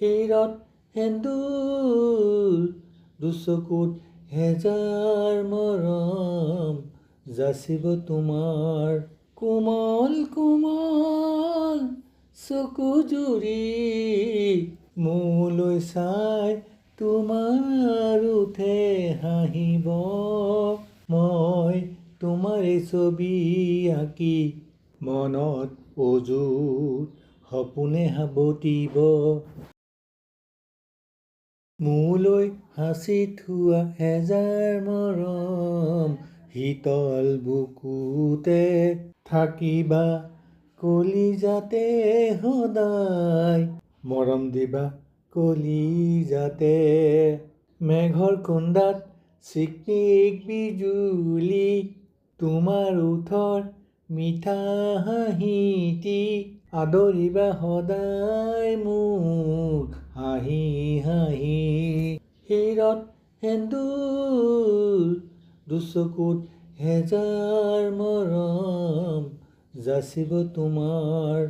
শিৰত সেন্দুৰ দুচকুত হেজাৰ মৰম যাচিব তোমাৰ কোমল কোমল চকুজুৰি মোলৈ চাই তোমাৰ উঠে হাঁহিব মই তোমাৰে ছবি আঁকি মনত অযুত সপোনে সাবটিব মোলৈ সাঁচি থোৱা হেজাৰ মৰম শীতল বুকুতে থাকিবা কলিজাতে সদায় মৰম দিবা কলিজাতে মেঘৰ কুন্দাত চিকমিক বিজুলি তোমাৰ ওঠৰ মিঠা হাঁহিটি আদৰিবা সদায় মোক হাঁহি হাঁহি শিৰত সেন্দুৰ দুচকুত হেজাৰ মৰম যাচিব তোমাৰ